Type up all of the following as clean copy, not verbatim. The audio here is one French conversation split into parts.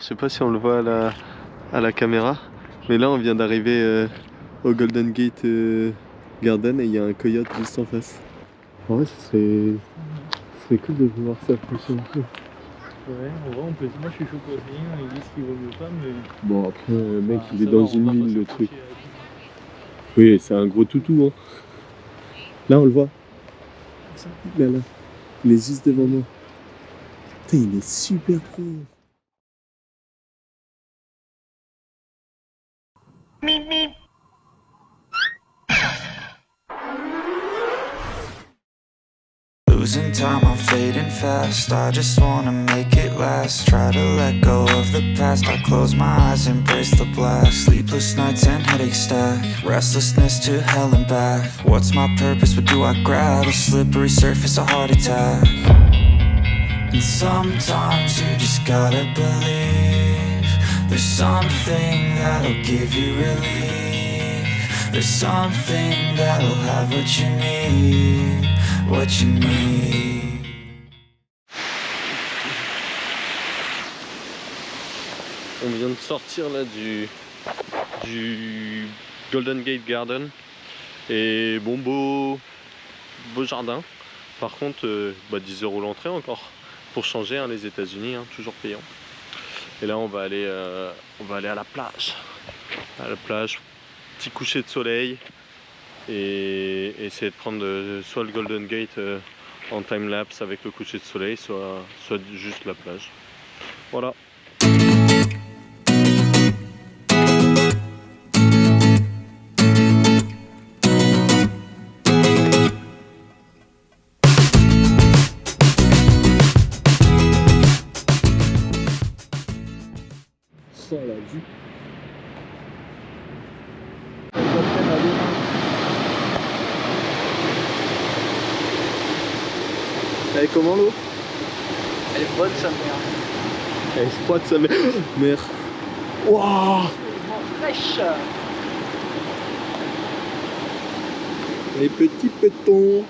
Je sais pas si on le voit à la caméra, mais là on vient d'arriver au Golden Gate Garden et il y a un coyote juste en face. En vrai, ce serait cool de voir ça pousser un peu. Ouais, on voit, moi je suis chaud pour essayer, ils disent qu'il vaut mieux pas, mais... Bon après, mec, il est dans une ville le truc. Oui, c'est un gros toutou, hein. Là, on le voit. Là, là. Il est juste devant moi. Putain, il est super gros. Losing time, I'm fading fast. I just wanna make it last. Try to let go of the past. I close my eyes, embrace the blast. Sleepless nights and headaches stack. Restlessness to hell and back. What's my purpose? What do I grab? A slippery surface, a heart attack. And sometimes you just gotta believe there's something that'll give you relief. There's something that'll have what you need. What you need. On vient de sortir là du Golden Gate Garden et bon beau jardin. Par contre 10 € l'entrée encore pour changer hein, les États-Unis hein, toujours payant. Et là on va aller à la plage. À la plage, petit coucher de soleil. Et essayer de prendre soit le Golden Gate en time-lapse avec le coucher de soleil, soit juste la plage. Voilà. Ça la vue. Elle est comment l'eau? Elle est bonne sa mère. Elle est froide sa mère. Waouh! Fraîche. Les petits pétons.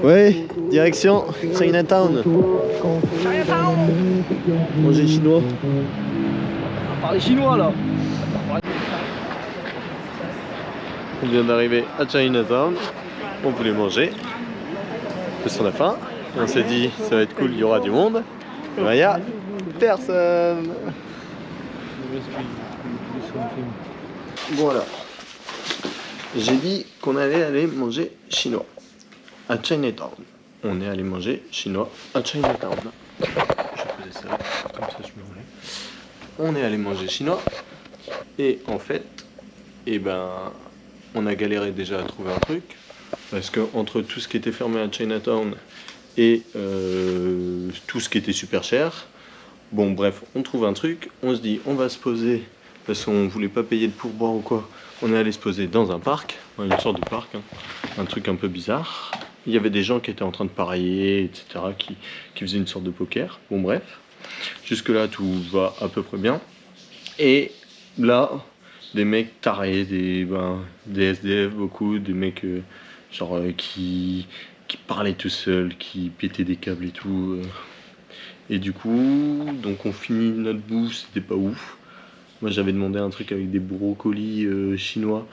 Ouais, direction Chinatown. Manger chinois. On va parler chinois là. On vient d'arriver à Chinatown. On voulait manger. Parce qu'on a faim. Et on s'est dit ça va être cool, il y aura du monde. Et ben, il y a personne. Voilà. J'ai dit qu'on allait aller manger chinois à Chinatown. On est allé manger chinois à Chinatown. Je faisais ça, comme ça je me roulais. On est allé manger chinois. Et en fait, on a galéré déjà à trouver un truc. Parce que entre tout ce qui était fermé à Chinatown et tout ce qui était super cher, bon bref, on trouve un truc, on se dit on va se poser, parce qu'on voulait pas payer de pourboire ou quoi, on est allé se poser dans un parc, une sorte de parc, hein, un truc un peu bizarre. Il y avait des gens qui étaient en train de parier, etc., qui faisaient une sorte de poker, bon bref. Jusque là tout va à peu près bien. Et là, des mecs tarés, des SDF beaucoup, des mecs qui parlaient tout seuls, qui pétaient des câbles et tout. Et du coup, donc on finit notre bouffe, c'était pas ouf. Moi j'avais demandé un truc avec des brocolis chinois.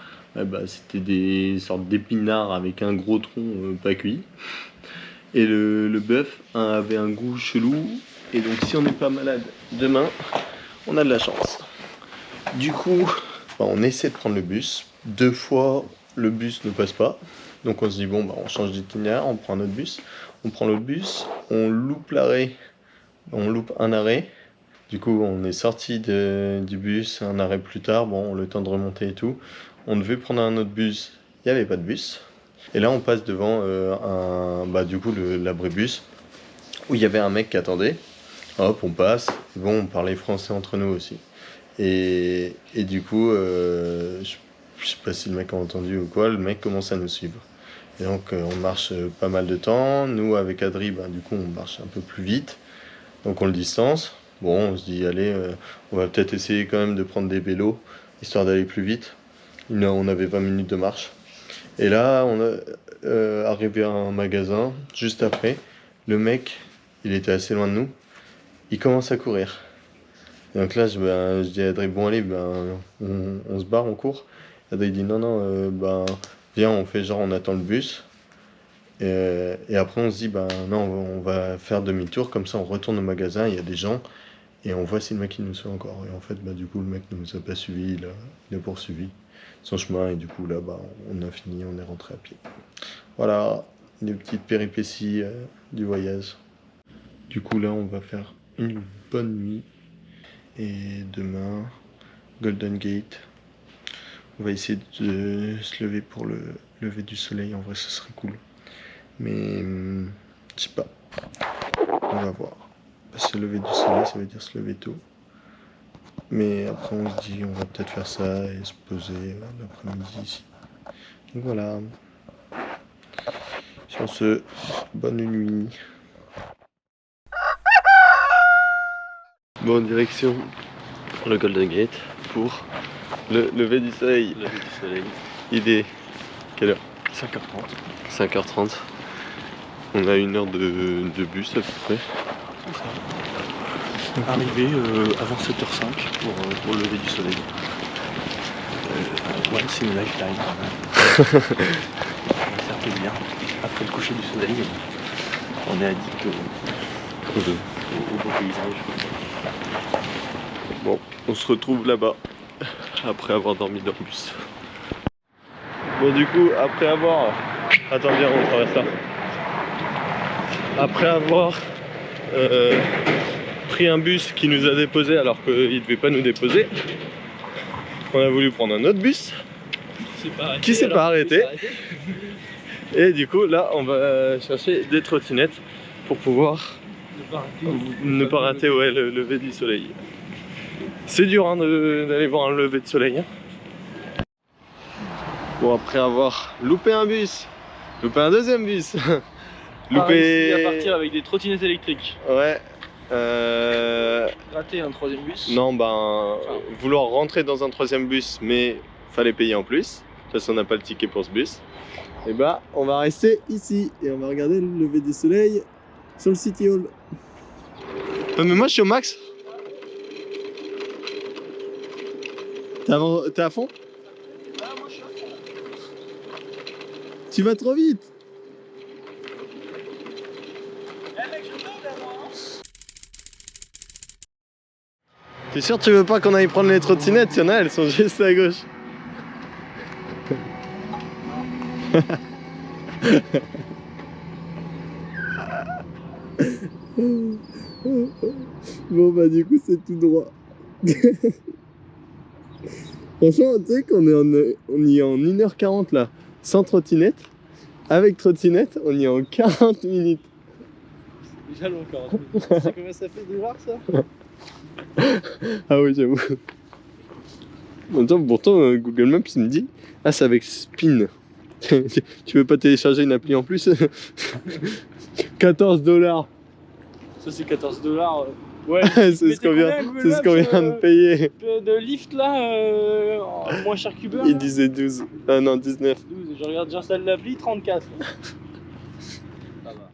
C'était des sortes d'épinards avec un gros tronc pas cuit. Et le bœuf avait un goût chelou. Et donc si on n'est pas malade demain, on a de la chance. Du coup, on essaie de prendre le bus. 2 fois, le bus ne passe pas. Donc on se dit, bon, on change d'itinéraire, on prend un autre bus. On prend l'autre bus, on loupe l'arrêt, on loupe un arrêt. Du coup, on est sorti du bus, un arrêt plus tard, le temps de remonter et tout. On devait prendre un autre bus, il n'y avait pas de bus. Et là, on passe devant l'abribus, où il y avait un mec qui attendait. Hop, on passe. On parlait français entre nous aussi. Et du coup, je sais pas si le mec a entendu ou quoi, le mec commence à nous suivre. Et donc on marche pas mal de temps. Nous avec Adri, du coup on marche un peu plus vite. Donc on le distance. Bon, on se dit allez, on va peut-être essayer quand même de prendre des vélos, histoire d'aller plus vite. On avait 20 minutes de marche. Et là, on a arrivé à un magasin, juste après, le mec, il était assez loin de nous, il commence à courir. Et donc là, je dis à Adri, bon allez, on se barre, on court. Adri dit non, viens, on fait genre on attend le bus. Et après on se dit non, on va faire demi-tour, comme ça on retourne au magasin, il y a des gens, et on voit si le mec il nous suit encore. Et en fait du coup le mec ne nous a pas suivi, il a poursuivi son chemin, et du coup là on a fini, on est rentré à pied. Voilà, les petites péripéties du voyage. Du coup là on va faire une bonne nuit, et demain, Golden Gate. On va essayer de se lever pour le lever du soleil, en vrai ce serait cool. Mais je sais pas, on va voir. Se lever du soleil, ça veut dire se lever tôt. Mais après on se dit on va peut-être faire ça et se poser l'après-midi ici. Donc voilà. Sur ce, bonne nuit. Bon, direction le Golden Gate pour le lever du soleil. Lever du soleil. Idée, quelle heure? 5h30. 5h30. On a 1 heure de bus à peu près. C'est ça. Arrivé avant 7h05 pour le lever du soleil. Ouais, c'est une lifetime. Ça fait bien. Après le coucher du soleil, on est addict au beau paysage. Bon, on se retrouve là-bas après avoir dormi dans le bus. Bon, du coup, après avoir... Attends, viens, on traverse là. Après avoir pris un bus qui nous a déposé alors qu'il ne devait pas nous déposer, on a voulu prendre un autre bus qui s'est pas arrêté. Et du coup, là, on va chercher des trottinettes pour pouvoir ne pas rater le lever du soleil. C'est dur hein, d'aller voir un lever de soleil. Hein. Bon, après avoir loupé un bus, loupé un deuxième bus, loupé... à partir avec des trottinettes électriques. Ouais. Rater un troisième bus. Non, vouloir rentrer dans un troisième bus, mais fallait payer en plus. De toute façon, on n'a pas le ticket pour ce bus. Et on va rester ici et on va regarder le lever du soleil sur le City Hall. Mais moi, je suis au max. T'es à fond? Ah, moi je suis à fond. Tu vas trop vite. Eh mec, je tombe là moi. T'es sûr que tu veux pas qu'on aille prendre les trottinettes? Il y en a, elles sont juste à gauche. Bon du coup c'est tout droit. Franchement tu sais qu'on y est en 1h40 là, sans trottinette. Avec trottinette on y est en 40 minutes. Déjà long 40 minutes. Tu sais combien ça fait de voir ça? Ah oui j'avoue. Pourtant Google Maps il me dit ah c'est avec Spin. Tu veux pas télécharger une appli en plus? 14 $. Ça c'est 14 $. Ouais, c'est ce qu'on vient de payer. De Lyft là, moins cher qu'Uber. Il disait 12. Ah non, 19. 12, je regarde, j'installe l'appli, 34. Ça va.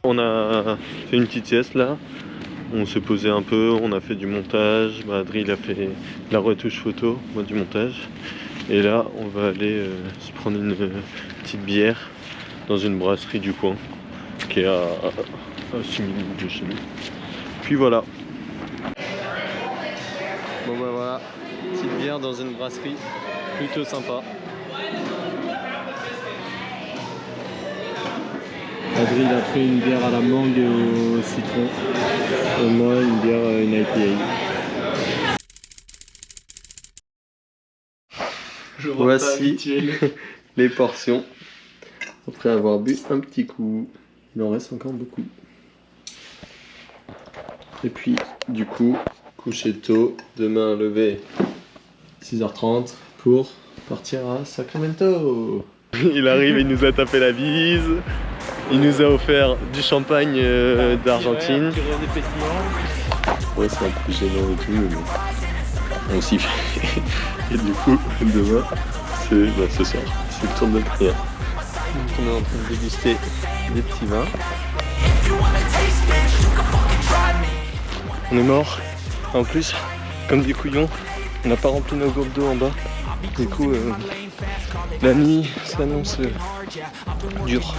On a fait une petite sieste là, on s'est posé un peu, on a fait du montage, Adri il a fait la retouche photo, moi du montage. Et là, on va aller se prendre une petite bière dans une brasserie du coin qui est à 6 minutes de chez nous. Puis voilà. Bon bah voilà, petite bière dans une brasserie, plutôt sympa. Adrien il a pris une bière à la mangue et au citron. Et moi une bière, une IPA. Voici les portions. Après avoir bu un petit coup, il en reste encore beaucoup. Et puis du coup, coucher tôt, demain lever 6h30 pour partir à Sacramento. Il arrive, il nous a tapé la bise. Il nous a offert du champagne d'Argentine. Ouais, c'est un peu gênant et tout, mais bon. On s'y fait. Et du coup, demain, c'est ce soir, c'est le tour de prière. Donc on est en train de déguster des petits vins. On est mort. En plus, comme des couillons, on n'a pas rempli nos gourdes d'eau en bas. Du coup, la nuit s'annonce dure.